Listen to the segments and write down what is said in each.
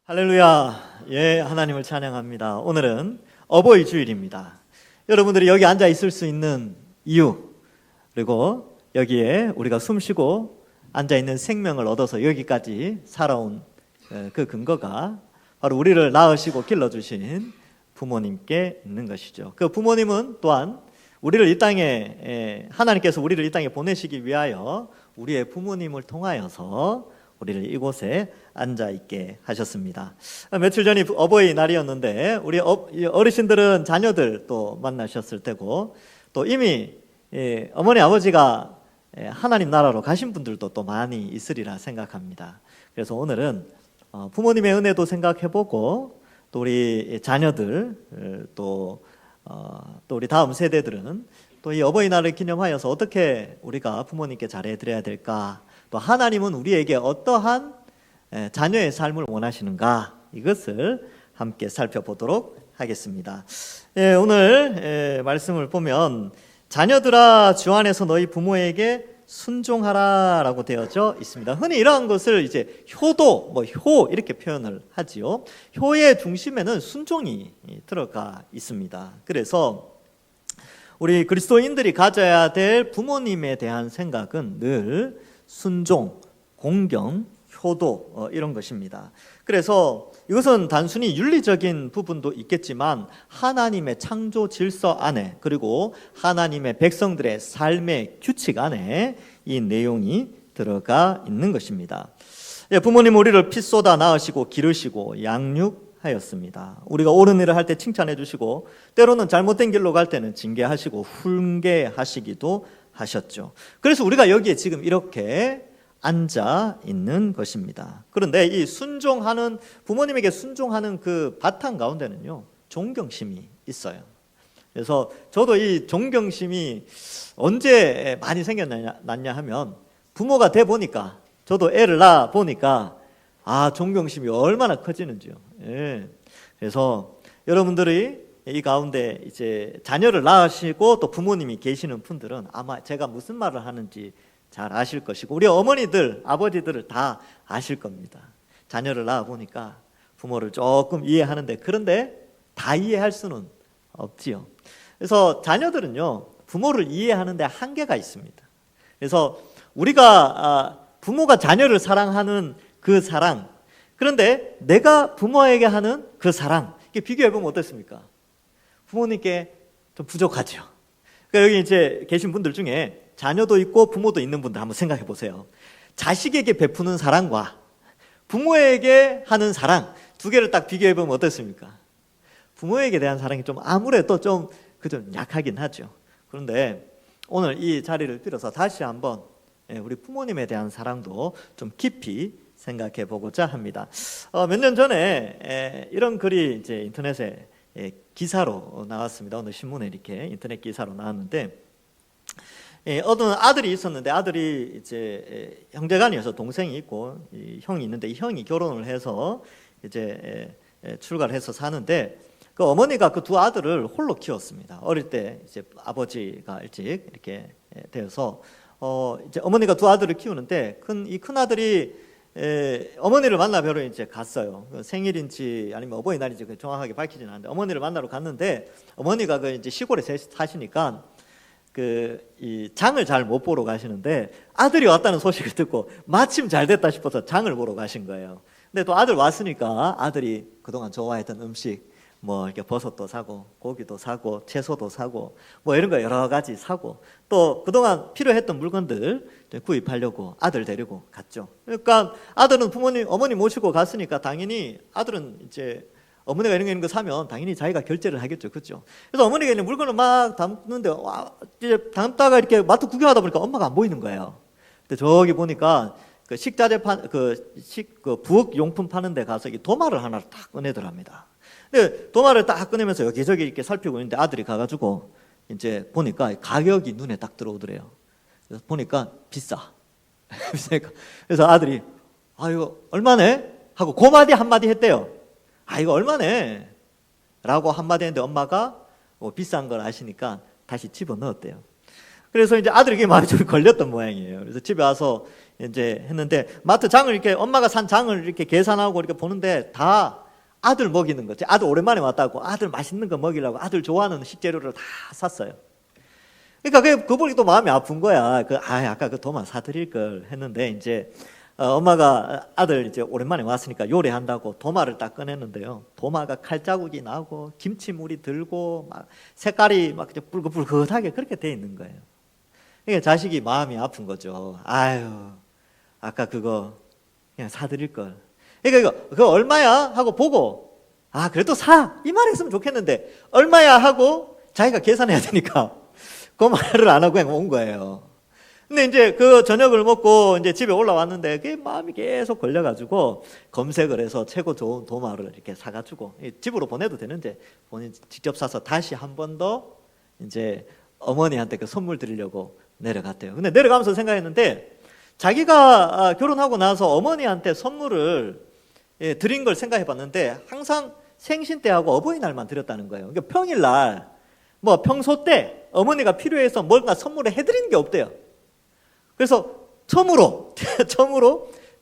할렐루야. 예, 하나님을 찬양합니다. 오늘은 어버이 주일입니다. 여러분들이 여기 앉아 있을 수 있는 이유, 그리고 여기에 우리가 숨쉬고 앉아 있는 생명을 얻어서 여기까지 살아온 그 근거가 바로 우리를 낳으시고 길러주신 부모님께 있는 것이죠. 그 부모님은 또한 우리를 이 땅에, 하나님께서 우리를 이 땅에 보내시기 위하여 우리의 부모님을 통하여서 우리를 이곳에 앉아 있게 하셨습니다. 며칠 전이 어버이날이었는데 우리 어르신들은 자녀들 또 만나셨을 테고, 또 이미 어머니 아버지가 하나님 나라로 가신 분들도 또 많이 있으리라 생각합니다. 그래서 오늘은 부모님의 은혜도 생각해보고, 또 우리 자녀들, 또 우리 다음 세대들은 또 이 어버이날을 기념하여서 어떻게 우리가 부모님께 잘해드려야 될까, 또 하나님은 우리에게 어떠한 자녀의 삶을 원하시는가, 이것을 함께 살펴보도록 하겠습니다. 오늘 말씀을 보면 자녀들아 주 안에서 너희 부모에게 순종하라 라고 되어져 있습니다. 흔히 이러한 것을 이제 효도, 효 이렇게 표현을 하지요. 효의 중심에는 순종이 들어가 있습니다. 그래서 우리 그리스도인들이 가져야 될 부모님에 대한 생각은 늘 순종, 공경, 효도 이런 것입니다. 그래서 이것은 단순히 윤리적인 부분도 있겠지만 하나님의 창조 질서 안에, 그리고 하나님의 백성들의 삶의 규칙 안에 이 내용이 들어가 있는 것입니다. 부모님 우리를 피 쏟아 낳으시고 기르시고 양육하였습니다. 우리가 옳은 일을 할 때 칭찬해 주시고, 때로는 잘못된 길로 갈 때는 징계하시고 훈계하시기도 하셨죠. 그래서 우리가 여기에 지금 이렇게 앉아 있는 것입니다. 그런데 이 순종하는, 부모님에게 순종하는 그 바탕 가운데는요, 존경심이 있어요. 그래서 저도 이 존경심이 언제 많이 생겨났냐 하면, 부모가 돼 보니까, 저도 애를 낳아 보니까 존경심이 얼마나 커지는지요. 예. 그래서 여러분들이 이 가운데 이제 자녀를 낳으시고 또 부모님이 계시는 분들은 아마 제가 무슨 말을 하는지 잘 아실 것이고, 우리 어머니들, 아버지들을 다 아실 겁니다. 자녀를 낳아 보니까 부모를 조금 이해하는데, 그런데 다 이해할 수는 없지요. 그래서 자녀들은요, 부모를 이해하는데 한계가 있습니다. 그래서 우리가 부모가 자녀를 사랑하는 그 사랑, 그런데 내가 부모에게 하는 그 사랑, 이게 비교해 보면 어떻습니까? 부모님께 좀 부족하죠. 그러니까 여기 이제 계신 분들 중에 자녀도 있고 부모도 있는 분들 한번 생각해 보세요. 자식에게 베푸는 사랑과 부모에게 하는 사랑, 두 개를 딱 비교해 보면 어떻습니까? 부모에게 대한 사랑이 좀 아무래도 좀 약하긴 하죠. 그런데 오늘 이 자리를 빌어서 다시 한번 우리 부모님에 대한 사랑도 좀 깊이 생각해 보고자 합니다. 몇 년 전에 이런 글이 이제 인터넷에 기사로 나왔습니다. 오늘 신문에 이렇게 인터넷 기사로 나왔는데, 어떤 아들이 있었는데, 아들이 이제 형제간이어서 동생이 있고 형이 있는데, 이 형이 결혼을 해서 이제 출가를 해서 사는데, 그 어머니가 그 두 아들을 홀로 키웠습니다. 어릴 때 이제 아버지가 일찍 이렇게 되어서 이제 어머니가 두 아들을 키우는데, 이 큰 아들이 어머니를 만나 뵈러 이제 갔어요. 생일인지 아니면 어버이날인지 정확하게 밝히지는 않는데, 어머니를 만나러 갔는데, 어머니가 그 이제 시골에 사시니까 이 장을 잘 못 보러 가시는데, 아들이 왔다는 소식을 듣고 마침 잘 됐다 싶어서 장을 보러 가신 거예요. 근데 또 아들 왔으니까 아들이 그동안 좋아했던 음식, 이렇게 버섯도 사고 고기도 사고 채소도 사고 이런 거 여러 가지 사고, 또 그동안 필요했던 물건들 구입하려고 아들 데리고 갔죠. 그러니까 아들은 어머니 모시고 갔으니까 당연히 아들은 이제 어머니가 이런 거 사면 당연히 자기가 결제를 하겠죠. 그렇죠? 그래서 어머니가 있는 물건을 막 담는데, 이제 담다가 이렇게 마트 구경하다 보니까 엄마가 안 보이는 거예요. 근데 저기 보니까 그 식자재 부엌 용품 파는 데 가서 도마를 하나를 딱 꺼내더랍니다. 근데 도마를 딱 꺼내면서 여기저기 이렇게 살피고 있는데, 아들이 가가지고 이제 보니까 가격이 눈에 딱 들어오더래요. 그래서 보니까 비싸. 그래서 아들이 이거 얼마네? 하고 고마디 한마디 했대요. 이거 얼마네? 라고 한마디 했는데, 엄마가 비싼 걸 아시니까 다시 집어넣었대요. 그래서 이제 아들에게 마음이 좀 걸렸던 모양이에요. 그래서 집에 와서 이제 했는데 마트 장을 이렇게 엄마가 산 장을 이렇게 계산하고 이렇게 보는데 다 아들 먹이는 거지. 아들 오랜만에 왔다고 아들 맛있는 거 먹이려고 아들 좋아하는 식재료를 다 샀어요. 그러니까 그거 보니 또 마음이 아픈 거야. 아까 그 도마 사드릴 걸 했는데 이제 엄마가 아들 이제 오랜만에 왔으니까 요리한다고 도마를 딱 꺼냈는데요. 도마가 칼자국이 나고 김치물이 들고 막 색깔이 막 붉긋붉긋하게 그렇게 돼 있는 거예요. 그러니까 자식이 마음이 아픈 거죠. 아유, 아까 그거 그냥 사드릴 걸. 그러니까 그거 얼마야 하고 보고 그래도 사 이 말 했으면 좋겠는데 얼마야 하고 자기가 계산해야 되니까 그 말을 안 하고 그냥 온 거예요. 근데 이제 그 저녁을 먹고 이제 집에 올라왔는데 그 마음이 계속 걸려가지고 검색을 해서 최고 좋은 도마를 이렇게 사가지고 집으로 보내도 되는데 본인 직접 사서 다시 한 번 더 이제 어머니한테 그 선물 드리려고 내려갔대요. 근데 내려가면서 생각했는데 자기가 결혼하고 나서 어머니한테 선물을 드린 걸 생각해봤는데 항상 생신 때하고 어버이날만 드렸다는 거예요. 그러니까 평일날 뭐 평소 때 어머니가 필요해서 뭔가 선물을 해드리는 게 없대요. 그래서 처음으로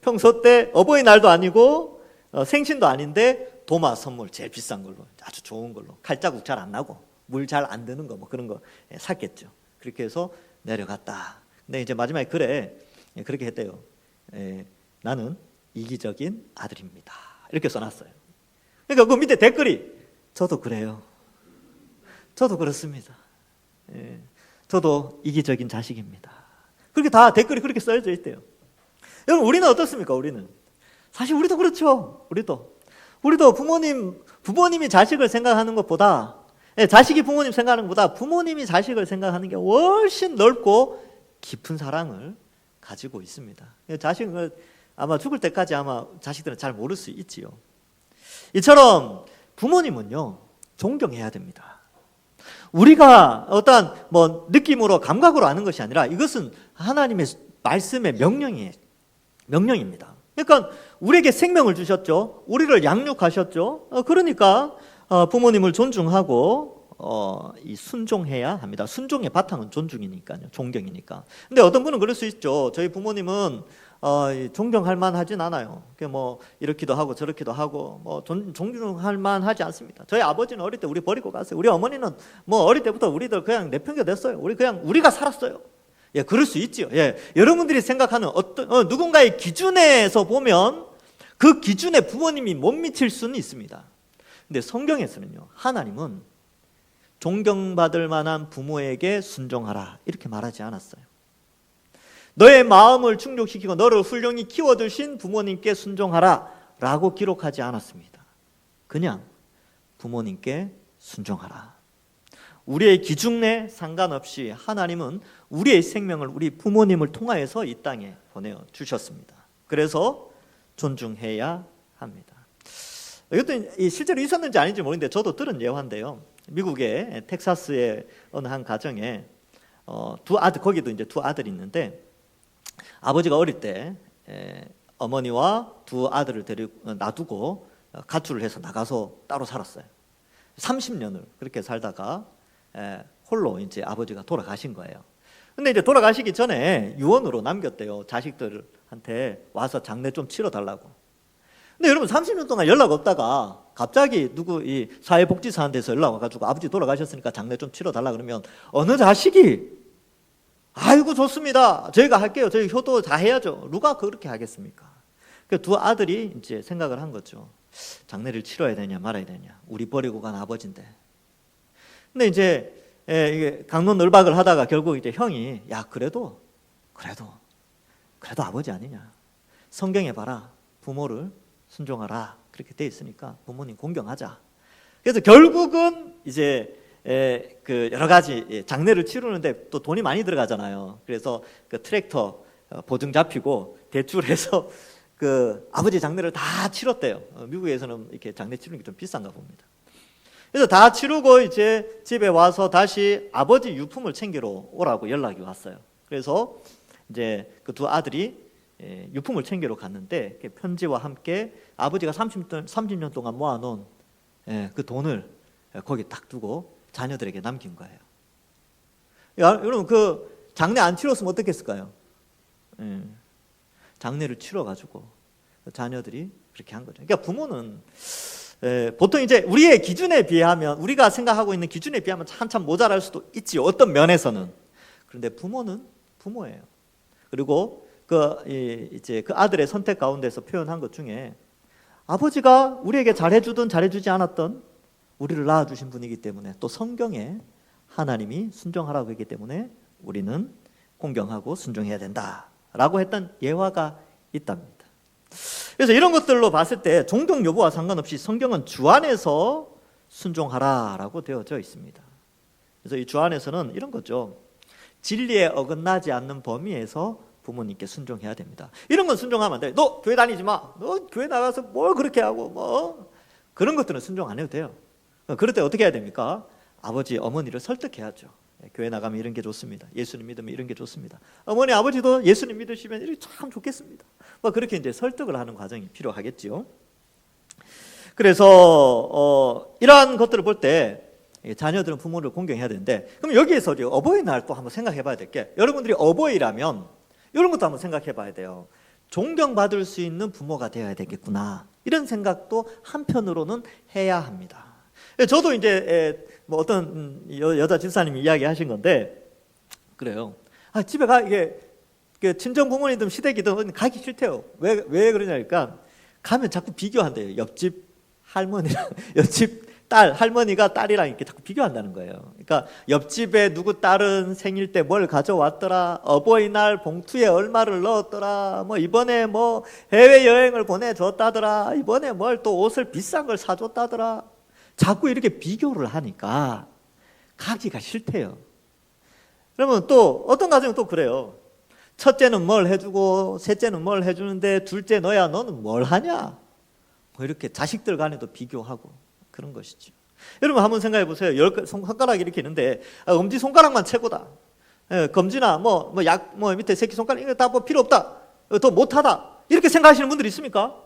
평소 때 어버이날도 아니고 생신도 아닌데 도마 선물 제일 비싼 걸로 아주 좋은 걸로 칼자국 잘 안 나고 물 잘 안 드는 거 뭐 그런 거 샀겠죠. 그렇게 해서 내려갔다. 근데 이제 마지막에 그렇게 했대요. 나는 이기적인 아들입니다. 이렇게 써놨어요. 그러니까 그 밑에 댓글이 저도 그래요. 저도 그렇습니다. 저도 이기적인 자식입니다. 그렇게 다 댓글이 그렇게 써져 있대요. 여러분 우리는 어떻습니까? 우리는 사실 우리도 그렇죠. 우리도 부모님이 자식을 생각하는 것보다 자식이 부모님 생각하는 것보다 부모님이 자식을 생각하는 게 훨씬 넓고 깊은 사랑을 가지고 있습니다. 자식을 아마 죽을 때까지 아마 자식들은 잘 모를 수 있지요. 이처럼 부모님은요 존경해야 됩니다. 우리가 어떤 느낌으로 감각으로 아는 것이 아니라 이것은 하나님의 말씀의 명령입니다. 그러니까 우리에게 생명을 주셨죠. 우리를 양육하셨죠. 그러니까 부모님을 존중하고 순종해야 합니다. 순종의 바탕은 존중이니까요. 존경이니까. 근데 어떤 분은 그럴 수 있죠. 저희 부모님은 존경할 만하진 않아요. 뭐 이렇기도 하고 저렇기도 하고 존중할 만하지 않습니다. 저희 아버지는 어릴 때 우리 버리고 갔어요. 우리 어머니는 뭐 어릴 때부터 우리들 그냥 내팽겨냈어요. 우리가 살았어요. 그럴 수 있죠. 여러분들이 생각하는 누군가의 기준에서 보면 그 기준에 부모님이 못 미칠 수는 있습니다. 근데 성경에서는요, 하나님은 존경받을 만한 부모에게 순종하라 이렇게 말하지 않았어요. 너의 마음을 충족시키고 너를 훌륭히 키워두신 부모님께 순종하라 라고 기록하지 않았습니다. 그냥 부모님께 순종하라. 우리의 기준에 상관없이 하나님은 우리의 생명을 우리 부모님을 통하여서 이 땅에 보내주셨습니다. 그래서 존중해야 합니다. 이것도 실제로 있었는지 아닌지 모르는데 저도 들은 예화인데요. 미국의 텍사스의 어느 한 가정에 거기도 이제 두 아들이 있는데 아버지가 어릴 때 어머니와 두 아들을 놔두고 가출을 해서 나가서 따로 살았어요. 30년을 그렇게 살다가 홀로 이제 아버지가 돌아가신 거예요. 근데 이제 돌아가시기 전에 유언으로 남겼대요. 자식들한테 와서 장례 좀 치러 달라고. 근데 여러분 30년 동안 연락 없다가 갑자기 이 사회복지사한테서 연락 와가지고 아버지 돌아가셨으니까 장례 좀 치러 달라 그러면 어느 자식이 아이고 좋습니다. 저희가 할게요. 저희 효도 다 해야죠. 누가 그렇게 하겠습니까? 그 두 아들이 이제 생각을 한 거죠. 장례를 치러야 되냐 말아야 되냐. 우리 버리고 간 아버지인데. 근데 이제 이게 강론을박을 하다가 결국 이제 형이 그래도 아버지 아니냐. 성경에 봐라. 부모를 순종하라. 그렇게 돼 있으니까 부모님 공경하자. 그래서 결국은 이제 그 여러 가지 장례를 치르는데 또 돈이 많이 들어가잖아요. 그래서 그 트랙터 보증 잡히고 대출해서 그 아버지 장례를 다 치렀대요. 미국에서는 이렇게 장례 치르는 게 좀 비싼가 봅니다. 그래서 다 치르고 이제 집에 와서 다시 아버지 유품을 챙기러 오라고 연락이 왔어요. 그래서 이제 그 두 아들이 유품을 챙기러 갔는데 편지와 함께 아버지가 30년 동안 모아놓은 그 돈을 거기 딱 두고 자녀들에게 남긴 거예요. 여러분 그 장례 안 치렀으면 어떻겠을까요? 장례를 치러가지고 자녀들이 그렇게 한 거죠. 그러니까 부모는 보통 이제 우리의 기준에 비하면, 우리가 생각하고 있는 기준에 비하면 한참 모자랄 수도 있지요, 어떤 면에서는. 그런데 부모는 부모예요. 그리고 이제 그 아들의 선택 가운데서 표현한 것 중에 아버지가 우리에게 잘해주든 잘해주지 않았던 우리를 낳아주신 분이기 때문에, 또 성경에 하나님이 순종하라고 했기 때문에 우리는 공경하고 순종해야 된다라고 했던 예화가 있답니다. 그래서 이런 것들로 봤을 때 종종 여부와 상관없이 성경은 주 안에서 순종하라라고 되어져 있습니다. 그래서 이 주 안에서는 이런 거죠. 진리에 어긋나지 않는 범위에서 부모님께 순종해야 됩니다. 이런 건 순종하면 안 돼. 너 교회 다니지 마. 너 교회 나가서 뭘 그렇게 하고 뭐 그런 것들은 순종 안 해도 돼요. 그럴 때 어떻게 해야 됩니까? 아버지, 어머니를 설득해야죠. 교회 나가면 이런 게 좋습니다. 예수님 믿으면 이런 게 좋습니다. 어머니, 아버지도 예수님 믿으시면 이렇게 참 좋겠습니다. 뭐 그렇게 이제 설득을 하는 과정이 필요하겠지요. 그래서 이러한 것들을 볼 때 자녀들은 부모를 공경해야 되는데, 그럼 여기에서 어버이날 또 한번 생각해 봐야 될 게, 여러분들이 어버이라면 이런 것도 한번 생각해 봐야 돼요. 존경받을 수 있는 부모가 되어야 되겠구나, 이런 생각도 한편으로는 해야 합니다. 저도 이제 뭐 어떤 여자 집사님이 이야기하신 건데, 그래요. 집에 이게 친정 부모님들 시댁이든 가기 싫대요. 왜 그러냐니까, 가면 자꾸 비교한대요. 옆집 할머니랑 옆집 딸, 할머니가 딸이랑 이렇게 자꾸 비교한다는 거예요. 그러니까 옆집에 누구 딸은 생일 때 뭘 가져왔더라, 어버이날 봉투에 얼마를 넣었더라, 뭐 이번에 뭐 해외여행을 보내줬다더라, 이번에 뭘 또 옷을 비싼 걸 사줬다더라. 자꾸 이렇게 비교를 하니까 가기가 싫대요. 그러면 또 어떤 가정은 또 그래요. 첫째는 뭘 해주고 셋째는 뭘 해주는데 둘째 너야 너는 뭘 하냐, 뭐 이렇게 자식들 간에도 비교하고 그런 것이죠. 여러분 한번 생각해 보세요. 손가락이 이렇게 있는데 엄지 손가락만 최고다. 검지나 뭐 밑에 새끼 손가락 이거 다 뭐 필요 없다, 더 못하다, 이렇게 생각하시는 분들이 있습니까?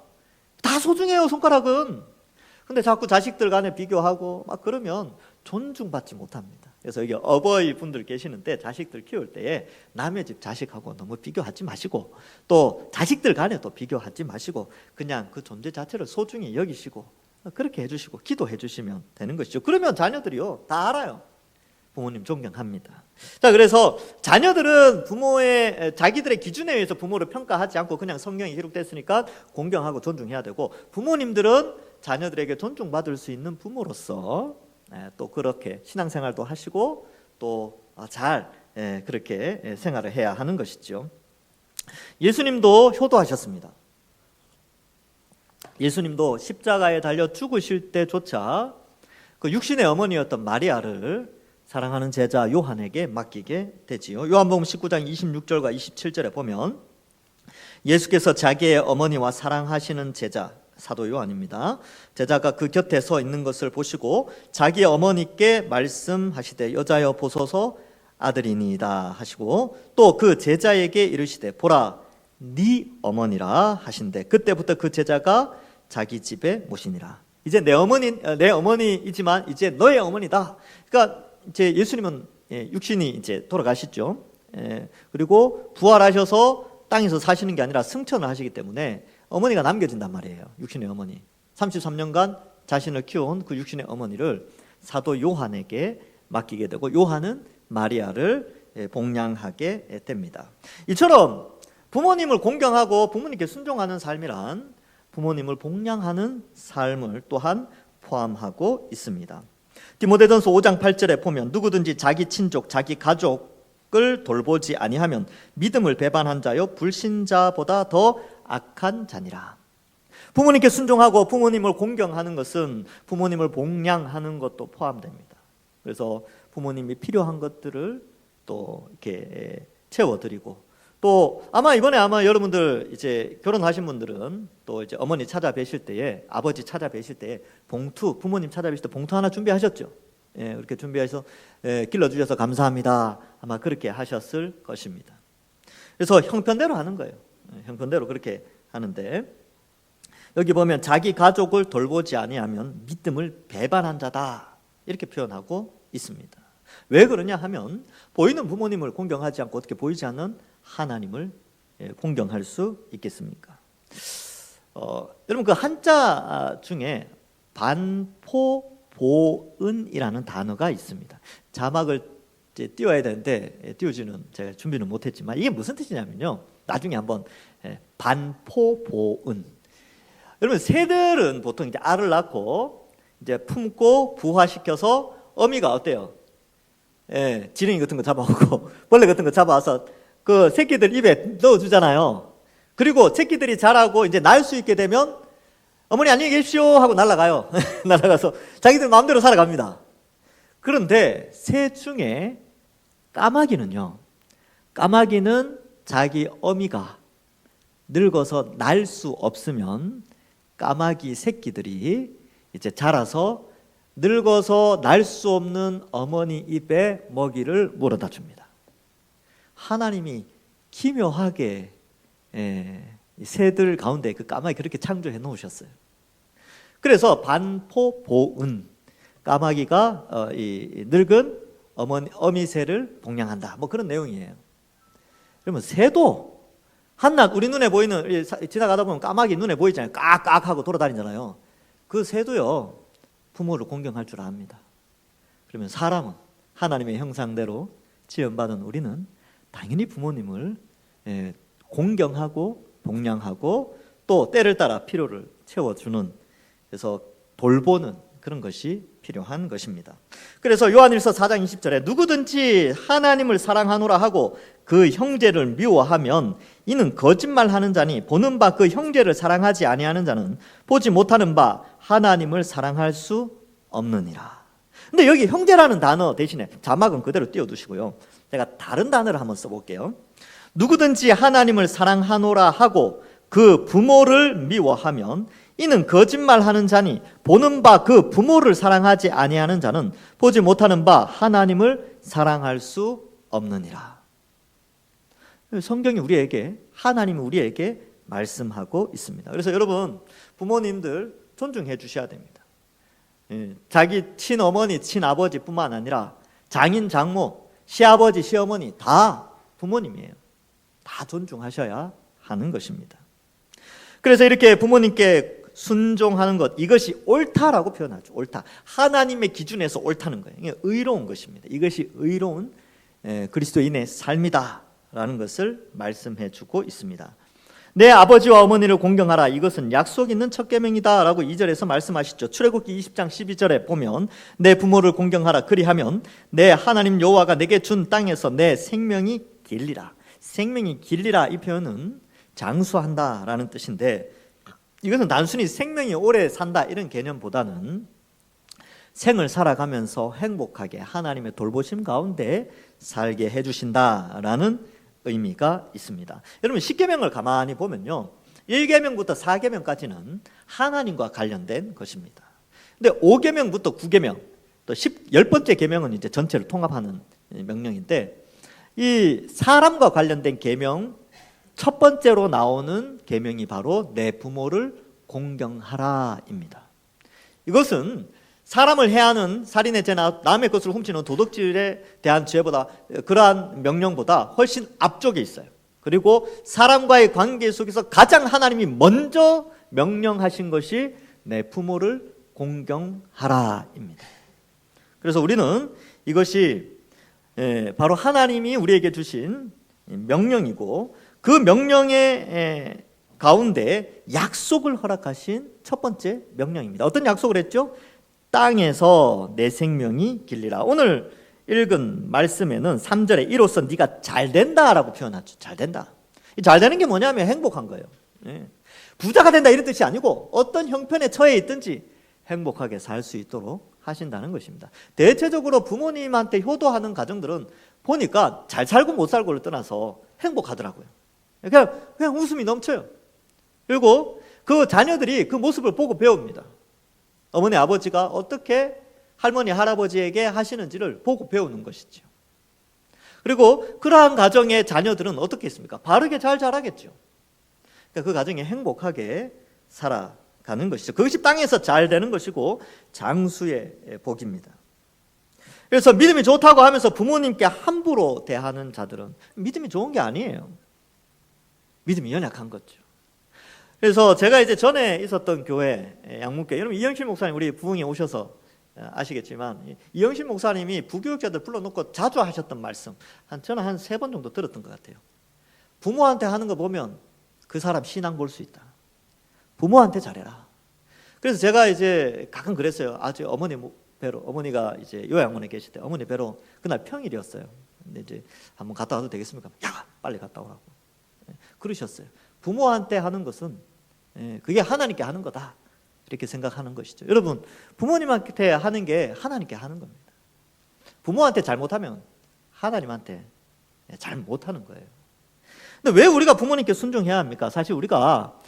다 소중해요, 손가락은. 근데 자꾸 자식들 간에 비교하고 막 그러면 존중받지 못합니다. 그래서 여기 어버이 분들 계시는데, 자식들 키울 때에 남의 집 자식하고 너무 비교하지 마시고, 또 자식들 간에 또 비교하지 마시고, 그냥 그 존재 자체를 소중히 여기시고 그렇게 해주시고 기도해 주시면 되는 것이죠. 그러면 자녀들이요 다 알아요. 부모님 존경합니다. 자, 그래서 자녀들은 자기들의 기준에 의해서 부모를 평가하지 않고 그냥 성경에 기록됐으니까 공경하고 존중해야 되고, 부모님들은 자녀들에게 존중받을 수 있는 부모로서 또 그렇게 신앙생활도 하시고 또 잘 그렇게 생활을 해야 하는 것이죠. 예수님도 효도하셨습니다. 예수님도 십자가에 달려 죽으실 때조차 그 육신의 어머니였던 마리아를 사랑하는 제자 요한에게 맡기게 되지요. 요한복음 19장 26절과 27절에 보면 예수께서 자기의 어머니와 사랑하시는 제자 사도 요한입니다. 제자가 그 곁에 서 있는 것을 보시고 자기의 어머니께 말씀하시되 여자여 보소서 아들이니이다 하시고, 또 그 제자에게 이르시되 보라 네 어머니라 하신대 그때부터 그 제자가 자기 집에 모시니라. 이제 내 어머니이지만 이제 너의 어머니다. 그러니까 이제 예수님은 육신이 이제 돌아가시죠. 그리고 부활하셔서 땅에서 사시는 게 아니라 승천을 하시기 때문에 어머니가 남겨진단 말이에요. 육신의 어머니. 33년간 자신을 키워온 그 육신의 어머니를 사도 요한에게 맡기게 되고, 요한은 마리아를 복양하게 됩니다. 이처럼 부모님을 공경하고 부모님께 순종하는 삶이란 부모님을 복양하는 삶을 또한 포함하고 있습니다. 디모데전서 5장 8절에 보면 누구든지 자기 친족, 자기 가족을 돌보지 아니하면 믿음을 배반한 자요 불신자보다 더 악한 자니라. 부모님께 순종하고 부모님을 공경하는 것은 부모님을 복양하는 것도 포함됩니다. 그래서 부모님이 필요한 것들을 또 이렇게 채워드리고, 또 이번에 여러분들 이제 결혼하신 분들은 또 이제 어머니 찾아뵈실 때에, 아버지 찾아뵈실 때에 부모님 찾아뵈실 때 봉투 하나 준비하셨죠. 그렇게 준비해서 길러주셔서 감사합니다, 아마 그렇게 하셨을 것입니다. 그래서 형편대로 하는 거예요. 형편대로 그렇게 하는데, 여기 보면 자기 가족을 돌보지 아니하면 믿음을 배반한 자다, 이렇게 표현하고 있습니다. 왜 그러냐 하면 보이는 부모님을 공경하지 않고 어떻게 보이지 않는 하나님을 공경할 수 있겠습니까? 여러분 그 한자 중에 반포보은이라는 단어가 있습니다. 자막을 이제 띄워야 되는데 띄우지는 제가 준비는 못했지만 이게 무슨 뜻이냐면요. 나중에 한번 반포보은. 여러분 새들은 보통 이제 알을 낳고 이제 품고 부화시켜서 어미가 어때요? 지렁이 같은 거 잡아오고 벌레 같은 거 잡아와서 그 새끼들 입에 넣어주잖아요. 그리고 새끼들이 자라고 이제 날 수 있게 되면 어머니 안녕히 계십시오 하고 날아가요. 날아가서 자기들 마음대로 살아갑니다. 그런데 새 중에 까마귀는요. 까마귀는 자기 어미가 늙어서 날 수 없으면 까마귀 새끼들이 이제 자라서 늙어서 날 수 없는 어머니 입에 먹이를 물어다 줍니다. 하나님이 기묘하게 새들 가운데 그 까마귀 그렇게 창조해 놓으셨어요. 그래서 반포보은, 까마귀가 이 늙은 어미 새를 복양한다. 뭐 그런 내용이에요. 그러면 새도 한낱 우리 눈에 보이는 지나가다 보면 까마귀 눈에 보이잖아요. 깍깍 하고 돌아다니잖아요. 그 새도요 부모를 공경할 줄 압니다. 그러면 사람은 하나님의 형상대로 지음받은 우리는 당연히 부모님을 공경하고 복양하고 또 때를 따라 필요를 채워주는, 그래서 돌보는 그런 것이 필요한 것입니다. 그래서 요한일서 4장 20절에 누구든지 하나님을 사랑하노라 하고 그 형제를 미워하면 이는 거짓말하는 자니 보는 바 그 형제를 사랑하지 아니하는 자는 보지 못하는 바 하나님을 사랑할 수 없느니라. 근데 여기 형제라는 단어 대신에 자막은 그대로 띄워두시고요. 제가 다른 단어를 한번 써볼게요. 누구든지 하나님을 사랑하노라 하고 그 부모를 미워하면 이는 거짓말하는 자니 보는 바 그 부모를 사랑하지 아니하는 자는 보지 못하는 바 하나님을 사랑할 수 없느니라. 성경이 우리에게, 하나님이 우리에게 말씀하고 있습니다. 그래서 여러분 부모님들 존중해 주셔야 됩니다. 자기 친어머니, 친아버지뿐만 아니라 장인, 장모, 시아버지, 시어머니 다 부모님이에요. 다 존중하셔야 하는 것입니다. 그래서 이렇게 부모님께 순종하는 것, 이것이 옳다라고 표현하죠. 옳다. 하나님의 기준에서 옳다는 거예요. 이게 의로운 것입니다. 이것이 의로운 그리스도인의 삶이다라는 것을 말씀해 주고 있습니다. 내 아버지와 어머니를 공경하라. 이것은 약속 있는 첫 계명이다라고 2절에서 말씀하시죠. 출애굽기 20장 12절에 보면 내 부모를 공경하라. 그리하면 내 하나님 여호와가 내게 준 땅에서 내 생명이 길리라. 생명이 길리라 이 표현은 장수한다라는 뜻인데 이것은 단순히 생명이 오래 산다 이런 개념보다는 생을 살아가면서 행복하게 하나님의 돌보심 가운데 살게 해주신다라는 의미가 있습니다. 여러분 10계명을 가만히 보면요 1계명부터 4계명까지는 하나님과 관련된 것입니다. 근데 5계명부터 9계명 또 10번째 계명은 이제 전체를 통합하는 명령인데 이 사람과 관련된 계명 첫 번째로 나오는 계명이 바로 내 부모를 공경하라입니다. 이것은 사람을 해하는 살인의 죄나 남의 것을 훔치는 도둑질에 대한 죄보다 그러한 명령보다 훨씬 앞쪽에 있어요. 그리고 사람과의 관계 속에서 가장 하나님이 먼저 명령하신 것이 내 부모를 공경하라입니다. 그래서 우리는 이것이 바로 하나님이 우리에게 주신 명령이고 그 명령의 가운데 약속을 허락하신 첫 번째 명령입니다. 어떤 약속을 했죠? 땅에서 내 생명이 길리라. 오늘 읽은 말씀에는 3절에 이로써 네가 잘 된다라고 표현하죠. 잘 된다. 잘 되는 게 뭐냐면 행복한 거예요. 부자가 된다 이런 뜻이 아니고 어떤 형편에 처해 있든지 행복하게 살 수 있도록 하신다는 것입니다. 대체적으로 부모님한테 효도하는 가정들은 보니까 잘 살고 못 살고를 떠나서 행복하더라고요. 그냥 웃음이 넘쳐요. 그리고 그 자녀들이 그 모습을 보고 배웁니다. 어머니 아버지가 어떻게 할머니 할아버지에게 하시는지를 보고 배우는 것이죠. 그리고 그러한 가정의 자녀들은 어떻게 했습니까? 바르게 잘 자라겠죠. 그러니까 그 가정이 행복하게 살아가는 것이죠. 그것이 땅에서 잘 되는 것이고 장수의 복입니다. 그래서 믿음이 좋다고 하면서 부모님께 함부로 대하는 자들은 믿음이 좋은 게 아니에요. 믿음이 연약한 거죠. 그래서 제가 이제 전에 있었던 교회, 양문교회, 여러분 이영실 목사님 우리 부흥에 오셔서 아시겠지만 이영실 목사님이 부교육자들 불러놓고 자주 하셨던 말씀, 저는 한 3번 정도 들었던 것 같아요. 부모한테 하는 거 보면 그 사람 신앙 볼 수 있다. 부모한테 잘해라. 그래서 제가 이제 가끔 그랬어요. 아주 어머니 뵈러, 어머니가 이제 요양원에 계실 때 어머니 뵈러 그날 평일이었어요. 근데 이제 한번 갔다 와도 되겠습니까? 야, 빨리 갔다 오라고. 그러셨어요. 부모한테 하는 것은 그게 하나님께 하는 거다. 이렇게 생각하는 것이죠. 여러분, 부모님한테 하는 게 하나님께 하는 겁니다. 부모한테 잘못하면 하나님한테 잘 못하는 거예요. 근데 왜 우리가 부모님께 순종해야 합니까? 사실 우리가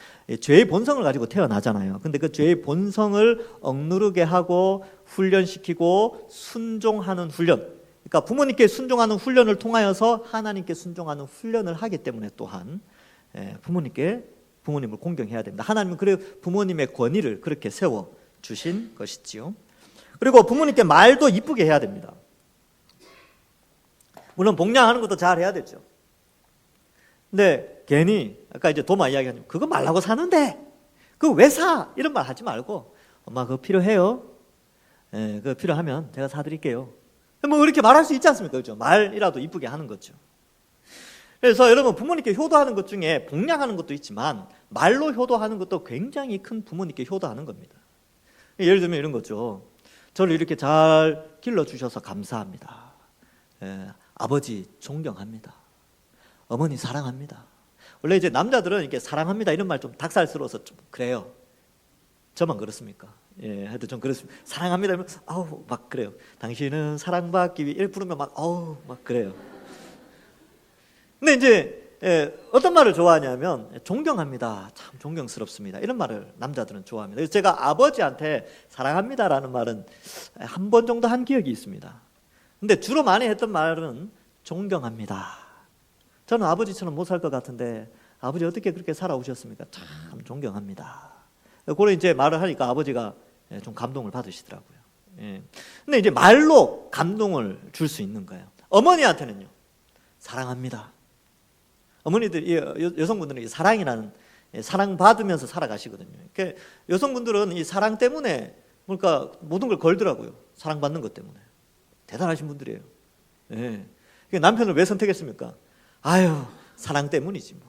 죄의 본성을 가지고 태어나잖아요. 근데 그 죄의 본성을 억누르게 하고 훈련시키고 순종하는 훈련, 그러니까 부모님께 순종하는 훈련을 통하여서 하나님께 순종하는 훈련을 하기 때문에 또한 부모님을 공경해야 됩니다. 하나님은 그래 부모님의 권위를 그렇게 세워 주신 것이지요. 그리고 부모님께 말도 이쁘게 해야 됩니다. 물론 복양하는 것도 잘 해야 되죠. 근데 괜히 아까 이제 도마 이야기하는 그거 말라고 사는데 그거 왜 사? 이런 말 하지 말고 엄마 그거 필요해요? 그거 필요하면 제가 사드릴게요. 뭐 그렇게 말할 수 있지 않습니까? 그렇죠? 말이라도 이쁘게 하는 거죠. 그래서 여러분 부모님께 효도하는 것 중에 복양하는 것도 있지만 말로 효도하는 것도 굉장히 큰 부모님께 효도하는 겁니다. 예를 들면 이런 거죠. 저를 이렇게 잘 길러주셔서 감사합니다. 아버지 존경합니다. 어머니 사랑합니다. 원래 이제 남자들은 이렇게 사랑합니다 이런 말 좀 닭살스러워서 좀 그래요. 저만 그렇습니까? 하여튼 좀 그렇습니다. 사랑합니다 이러면 아우 막 그래요. 당신은 사랑받기 위해 부르면 막 아우 막 그래요. 근데 이제 어떤 말을 좋아하냐면 존경합니다. 참 존경스럽습니다. 이런 말을 남자들은 좋아합니다. 그래서 제가 아버지한테 사랑합니다라는 말은 한 번 정도 한 기억이 있습니다. 근데 주로 많이 했던 말은 존경합니다. 저는 아버지처럼 못 살 것 같은데 아버지 어떻게 그렇게 살아오셨습니까? 참 존경합니다. 그걸 이제 말을 하니까 아버지가 좀 감동을 받으시더라고요. 근데 이제 말로 감동을 줄 수 있는 거예요. 어머니한테는요, 사랑합니다. 어머니들, 여성분들은 이 사랑이라는 사랑받으면서 살아가시거든요. 그러니까 여성분들은 이 사랑 때문에 뭔가 모든 걸 걸더라고요. 사랑받는 것 때문에. 대단하신 분들이에요. 남편을 왜 선택했습니까? 아유, 사랑 때문이지 뭐.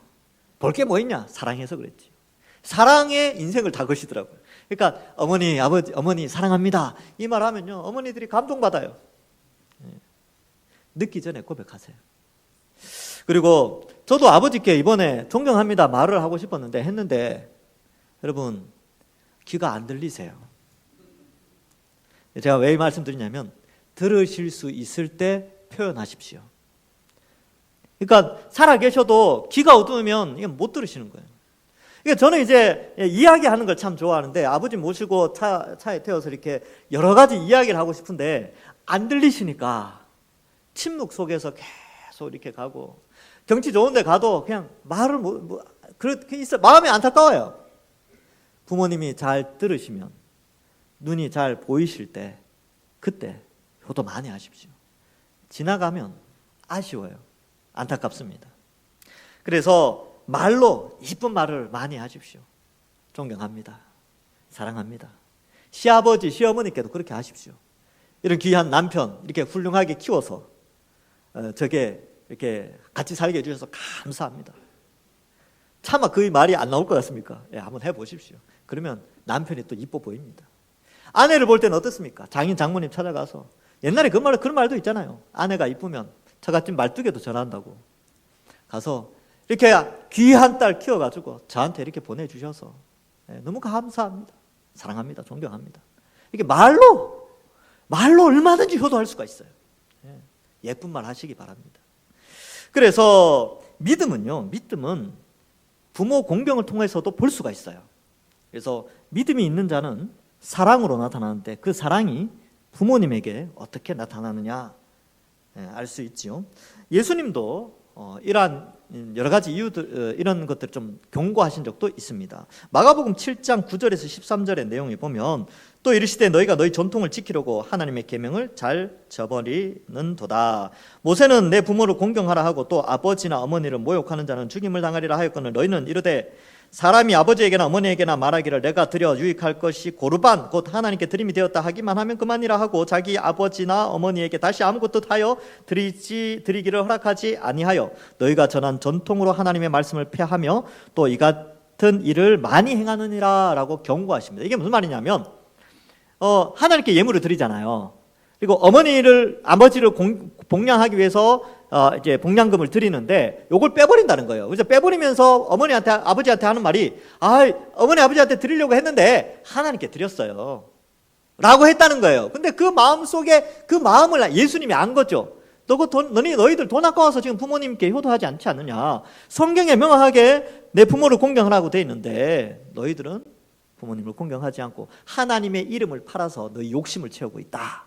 볼 게 뭐 있냐? 사랑해서 그랬지. 사랑에 인생을 다 거시더라고요. 그러니까 어머니, 아버지, 어머니 사랑합니다. 이 말 하면요, 어머니들이 감동받아요. 늦기 전에 고백하세요. 그리고 저도 아버지께 이번에 존경합니다 말을 하고 싶었는데 했는데 여러분 귀가 안 들리세요. 제가 왜 이 말씀드리냐면 들으실 수 있을 때 표현하십시오. 그러니까 살아 계셔도 귀가 어두우면 이건 못 들으시는 거예요. 그러니까 저는 이제 이야기하는 걸 참 좋아하는데 아버지 모시고 차에 태워서 이렇게 여러 가지 이야기를 하고 싶은데 안 들리시니까 침묵 속에서 계속 이렇게 가고 경치 좋은 데 가도 그냥 말을 그렇게 있어 마음이 안타까워요. 부모님이 잘 들으시면 눈이 잘 보이실 때 그때 효도 많이 하십시오. 지나가면 아쉬워요. 안타깝습니다. 그래서 말로 이쁜 말을 많이 하십시오. 존경합니다. 사랑합니다. 시아버지, 시어머니께도 그렇게 하십시오. 이런 귀한 남편 이렇게 훌륭하게 키워서 저게 이렇게 같이 살게 해주셔서 감사합니다. 차마 그 말이 안 나올 것 같습니까? 한번 해보십시오. 그러면 남편이 또 이뻐 보입니다. 아내를 볼 때는 어떻습니까? 장인 장모님 찾아가서 옛날에 그런 말도 있잖아요. 아내가 이쁘면 저같은 말뚝에도 전한다고. 가서 이렇게 귀한 딸 키워가지고 저한테 이렇게 보내주셔서 너무 감사합니다. 사랑합니다. 존경합니다. 이게 말로 얼마든지 효도할 수가 있어요. 예쁜 말 하시기 바랍니다. 그래서 믿음은 부모 공경을 통해서도 볼 수가 있어요. 그래서 믿음이 있는 자는 사랑으로 나타나는데 그 사랑이 부모님에게 어떻게 나타나느냐 알 수 있지요. 예수님도 이러한 여러 가지 이유들 이런 것들을 좀 경고하신 적도 있습니다. 마가복음 7장 9절에서 13절의 내용에 보면 또 이르시되 너희가 너희 전통을 지키려고 하나님의 계명을 잘 저버리는도다. 모세는 내 부모를 공경하라 하고 또 아버지나 어머니를 모욕하는 자는 죽임을 당하리라 하였거늘 너희는 이르되 사람이 아버지에게나 어머니에게나 말하기를 내가 드려 유익할 것이 고르반 곧 하나님께 드림이 되었다 하기만 하면 그만이라 하고 자기 아버지나 어머니에게 다시 아무것도 하여 드리기를 허락하지 아니하여 너희가 전한 전통으로 하나님의 말씀을 폐하며 또 이 같은 일을 많이 행하느니라 라고 경고하십니다. 이게 무슨 말이냐면 하나님께 예물을 드리잖아요. 그리고 아버지를 복양하기 위해서 이제 복양금을 드리는데 요걸 빼버린다는 거예요. 그래서 빼버리면서 아버지한테 하는 말이 어머니 아버지한테 드리려고 했는데 하나님께 드렸어요 라고 했다는 거예요. 근데 그 마음속에 그 마음을 예수님이 안 거죠. 너희들 돈 아까워서 지금 부모님께 효도하지 않지 않느냐. 성경에 명확하게 내 부모를 공경하라고 돼 있는데 너희들은 부모님을 공경하지 않고 하나님의 이름을 팔아서 너희 욕심을 채우고 있다.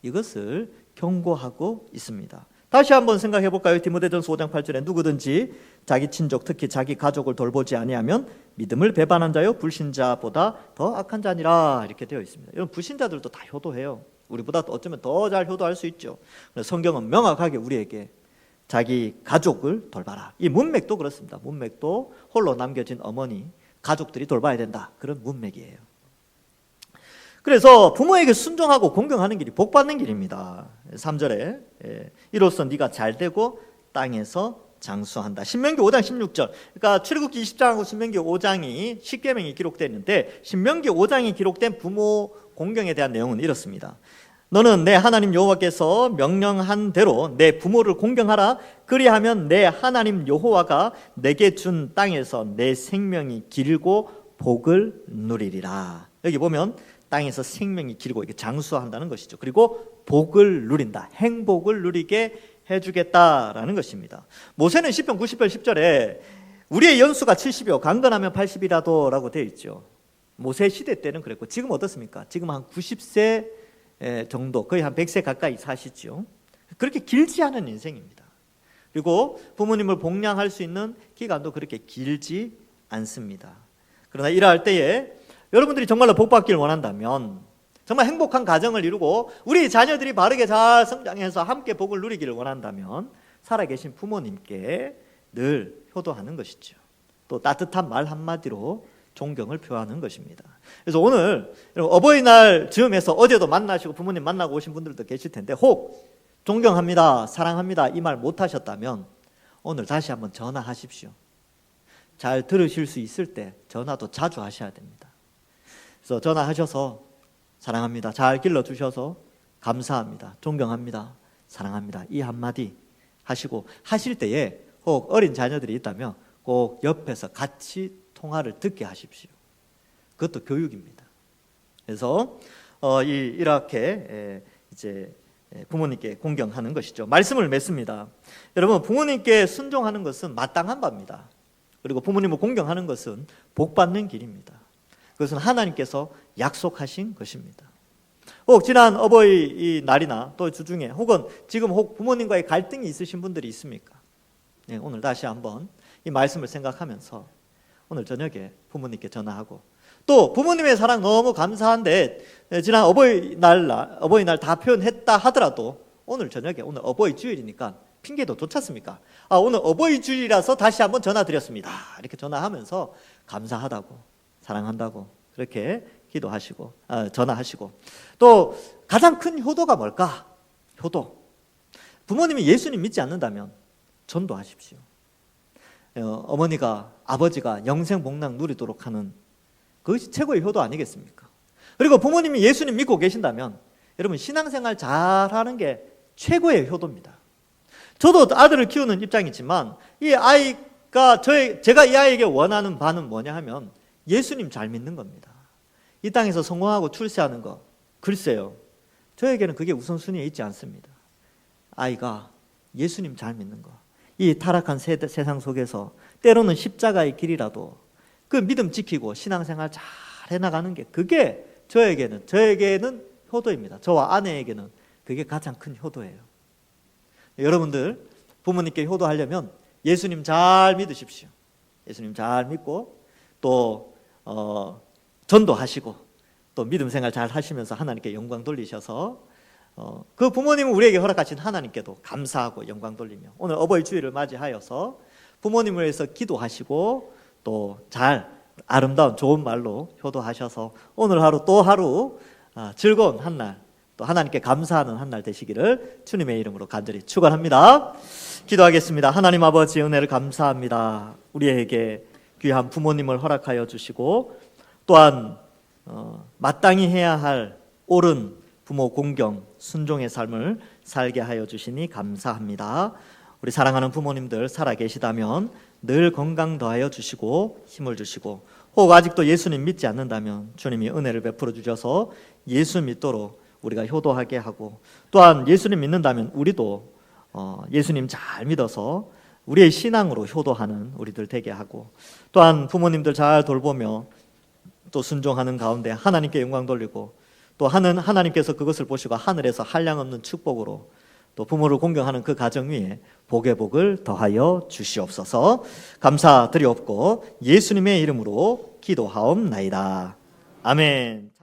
이것을 경고하고 있습니다. 다시 한번 생각해 볼까요? 디모데전서 5장 8절에 누구든지 자기 친족 특히 자기 가족을 돌보지 아니하면 믿음을 배반한 자요 불신자보다 더 악한 자니라 이렇게 되어 있습니다. 이런 불신자들도 다 효도해요. 우리보다 어쩌면 더 잘 효도할 수 있죠. 성경은 명확하게 우리에게 자기 가족을 돌봐라. 이 문맥도 그렇습니다. 문맥도 홀로 남겨진 어머니 가족들이 돌봐야 된다. 그런 문맥이에요. 그래서 부모에게 순종하고 공경하는 길이 복받는 길입니다. 3절에 이로써 네가 잘되고 땅에서 장수한다. 신명기 5장 16절. 그러니까 출애굽기 20장하고 신명기 5장이 십계명이 기록되어 있는데 신명기 5장이 기록된 부모 공경에 대한 내용은 이렇습니다. 너는 내 하나님 여호와께서 명령한 대로 내 부모를 공경하라. 그리하면 내 하나님 여호와가 내게 준 땅에서 내 생명이 길고 복을 누리리라. 여기 보면 땅에서 생명이 길고 이게 장수한다는 것이죠. 그리고 복을 누린다. 행복을 누리게 해주겠다라는 것입니다. 모세는 시편 90편 10절에 우리의 연수가 70이요 강건하면 80이라도 라고 되어 있죠. 모세 시대 때는 그랬고 지금 어떻습니까? 지금 한 90세 정도 거의 한 100세 가까이 사시죠. 그렇게 길지 않은 인생입니다. 그리고 부모님을 복양할 수 있는 기간도 그렇게 길지 않습니다. 그러나 이러할 때에 여러분들이 정말로 복받기를 원한다면 정말 행복한 가정을 이루고 우리 자녀들이 바르게 잘 성장해서 함께 복을 누리기를 원한다면 살아계신 부모님께 늘 효도하는 것이죠. 또 따뜻한 말 한마디로 존경을 표하는 것입니다. 그래서 오늘 어버이날 즈음해서 어제도 만나시고 부모님 만나고 오신 분들도 계실 텐데 혹 존경합니다, 사랑합니다 이 말 못하셨다면 오늘 다시 한번 전화하십시오. 잘 들으실 수 있을 때 전화도 자주 하셔야 됩니다. 그래서 전화하셔서 사랑합니다, 잘 길러주셔서 감사합니다, 존경합니다, 사랑합니다 이 한마디 하시고 하실 때에 혹 어린 자녀들이 있다면 꼭 옆에서 같이 통화를 듣게 하십시오. 그것도 교육입니다. 그래서 이렇게 이제 부모님께 공경하는 것이죠. 말씀을 맺습니다. 여러분 부모님께 순종하는 것은 마땅한 바입니다. 그리고 부모님을 공경하는 것은 복받는 길입니다. 그것은 하나님께서 약속하신 것입니다. 혹 지난 어버이 날이나 또 주중에 혹은 지금 혹 부모님과의 갈등이 있으신 분들이 있습니까? 네, 오늘 다시 한번 이 말씀을 생각하면서 오늘 저녁에 부모님께 전화하고 또 부모님의 사랑 너무 감사한데 지난 어버이날 다 표현했다 하더라도 오늘 저녁에 오늘 어버이 주일이니까 핑계도 좋지 않습니까? 오늘 어버이 주일이라서 다시 한번 전화드렸습니다. 이렇게 전화하면서 감사하다고 사랑한다고 그렇게 기도하시고 전화하시고 또 가장 큰 효도가 뭘까? 효도. 부모님이 예수님 믿지 않는다면 전도하십시오. 어머니가 아버지가 영생복락 누리도록 하는 그것이 최고의 효도 아니겠습니까? 그리고 부모님이 예수님 믿고 계신다면 여러분 신앙생활 잘하는 게 최고의 효도입니다. 저도 아들을 키우는 입장이지만 이 아이가 제가 이 아이에게 원하는 바는 뭐냐 하면 예수님 잘 믿는 겁니다. 이 땅에서 성공하고 출세하는 거 글쎄요 저에게는 그게 우선순위에 있지 않습니다. 아이가 예수님 잘 믿는 거 이 타락한 세상 속에서 때로는 십자가의 길이라도 그 믿음 지키고 신앙생활 잘 해나가는 게 그게 저에게는 효도입니다. 저와 아내에게는 그게 가장 큰 효도예요. 여러분들 부모님께 효도하려면 예수님 잘 믿으십시오. 예수님 잘 믿고 또 전도하시고 또 믿음 생활 잘 하시면서 하나님께 영광 돌리셔서 그 부모님은 우리에게 허락하신 하나님께도 감사하고 영광 돌리며 오늘 어버이 주일을 맞이하여서 부모님을 위해서 기도하시고 또 잘 아름다운 좋은 말로 효도하셔서 오늘 하루 또 하루 즐거운 한날 또 하나님께 감사하는 한날 되시기를 주님의 이름으로 간절히 축원합니다. 기도하겠습니다. 하나님 아버지 은혜를 감사합니다. 우리에게 귀한 부모님을 허락하여 주시고 또한 마땅히 해야 할 옳은 부모 공경, 순종의 삶을 살게 하여 주시니 감사합니다. 우리 사랑하는 부모님들 살아 계시다면 늘 건강 더하여 주시고 힘을 주시고 혹 아직도 예수님 믿지 않는다면 주님이 은혜를 베풀어 주셔서 예수 믿도록 우리가 효도하게 하고 또한 예수님 믿는다면 우리도 예수님 잘 믿어서 우리의 신앙으로 효도하는 우리들 되게 하고 또한 부모님들 잘 돌보며 또 순종하는 가운데 하나님께 영광 돌리고 또 하나님께서 그것을 보시고 하늘에서 한량없는 축복으로 또 부모를 공경하는 그 가정 위에 복의 복을 더하여 주시옵소서. 감사드리옵고 예수님의 이름으로 기도하옵나이다. 아멘.